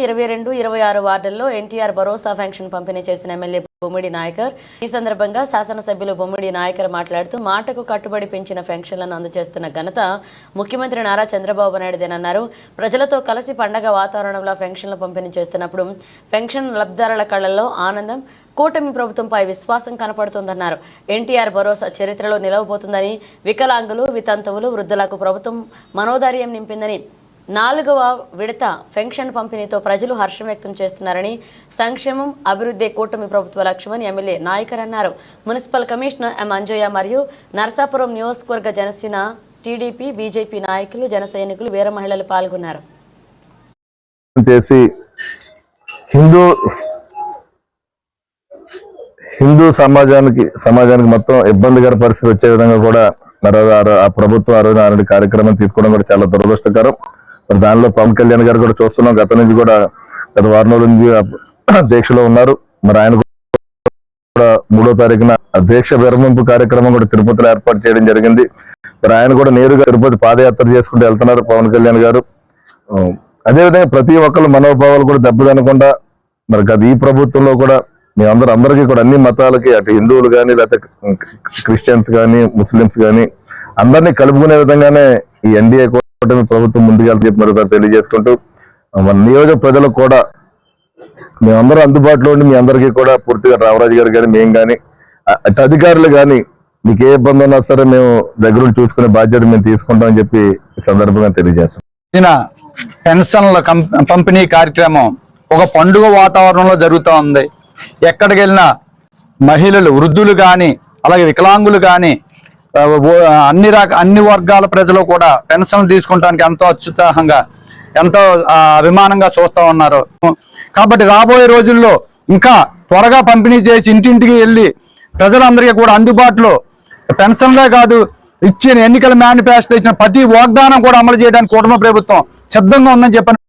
22-26 వార్డుల్లో ఎన్టీఆర్ భరోసా ఫంక్షన్ పంపిణీ చేసిన ఎమ్మెల్యే బొమ్మిడి నాయకర్. ఈ సందర్భంగా శాసనసభ్యులు బొమ్మిడి నాయకర్ మాట్లాడుతూ మాటకు కట్టుబడి పెంచిన ఫంక్షన్లను అందజేస్తున్న ఘనత ముఖ్యమంత్రి నారా చంద్రబాబు నాయుడుదేనన్నారు. ప్రజలతో కలిసి పండగ వాతావరణంలో ఫంక్షన్లు పంపిణీ చేస్తున్నప్పుడు ఫంక్షన్ లబ్ధిదారుల కళ్లలో ఆనందం, కూటమి ప్రభుత్వంపై విశ్వాసం కనపడుతుందన్నారు. ఎన్టీఆర్ భరోసా చరిత్రలో నిలవబోతుందని, వికలాంగులు, వితంతువులు, వృద్ధులకు ప్రభుత్వం మనోధైర్యం నింపిందని, 4వ విడత పెన్షన్ పంపిణీతో ప్రజలు హర్షం వ్యక్తం చేస్తున్నారని, సంక్షేమం, అభివృద్ధి కూటమి ప్రభుత్వ లక్ష్యమని ఎమ్మెల్యే నాయకర్ అన్నారు. మున్సిపల్ కమిషనర్ ఎం అంజయ్య మరియు నరసాపురం నియోజకవర్గ జనసేన, టీడీపీ, బీజేపీ నాయకులు, జన సైనికులు, వీర మహిళలు పాల్గొన్నారు. హిందూ సమాజానికి మొత్తం ఇబ్బందికర పరిస్థితి వచ్చే విధంగా కూడా ఆ ప్రభుత్వం ఆరోగ్య కార్యక్రమం తీసుకోవడం కూడా చాలా దురదృష్టకరం. మరి దానిలో పవన్ కళ్యాణ్ గారు కూడా చూస్తున్నాం. గత నుంచి కూడా గత వారం రోజుల నుంచి దీక్షలో ఉన్నారు. మరి ఆయన కూడా 3వ తారీఖున దీక్ష విరమింపు కార్యక్రమం కూడా తిరుపతిలో ఏర్పాటు చేయడం జరిగింది. మరి ఆయన కూడా నేరుగా తిరుపతి పాదయాత్ర చేసుకుంటూ వెళ్తున్నారు పవన్ కళ్యాణ్ గారు. అదేవిధంగా ప్రతి ఒక్కరు మనోభావాలు కూడా దెబ్బతినకుండా మరి ఈ ప్రభుత్వంలో కూడా అందరికీ కూడా అన్ని మతాలకి, అటు హిందువులు కానీ, లేకపోతే క్రిస్టియన్స్ కానీ, ముస్లిమ్స్ కానీ అందరినీ కలుపుకునే విధంగానే ఈ ఎన్డీఏ కూటమి ప్రభుత్వం ముందుకెళ్తే మరోసారి తెలియజేసుకుంటూ, మన నియోజక ప్రజలకు కూడా మేమందరం అందుబాటులో ఉండి మీ అందరికీ కూడా పూర్తిగా రామరాజు గారు కానీ, మేము కానీ, అటు అధికారులు కానీ మీకు ఏ ఇబ్బంది ఉన్నా సరే మేము దగ్గర చూసుకునే బాధ్యత మేము తీసుకుంటామని చెప్పి ఈ సందర్భంగా తెలియజేస్తాం. పెన్షన్ల పంపిణీ కార్యక్రమం ఒక పండుగ వాతావరణంలో జరుగుతూ ఉంది. ఎక్కడికి వెళ్ళినా మహిళలు, వృద్ధులు కానీ, అలాగే వికలాంగులు కానీ, అన్ని వర్గాల ప్రజలు కూడా పెన్షన్లు తీసుకుంటానికి ఎంతో అత్యుత్సాహంగా, ఎంతో అభిమానంగా చూస్తూ ఉన్నారు. కాబట్టి రాబోయే రోజుల్లో ఇంకా త్వరగా పంపిణీ చేసి ఇంటింటికి వెళ్ళి ప్రజలందరికీ కూడా అందుబాటులో పెన్షన్లే కాదు, ఇచ్చిన ఎన్నికల మేనిఫెస్టో ఇచ్చిన ప్రతి వాగ్దానం కూడా అమలు చేయడానికి కుటుంబ ప్రభుత్వం సిద్ధంగా ఉందని చెప్పాను.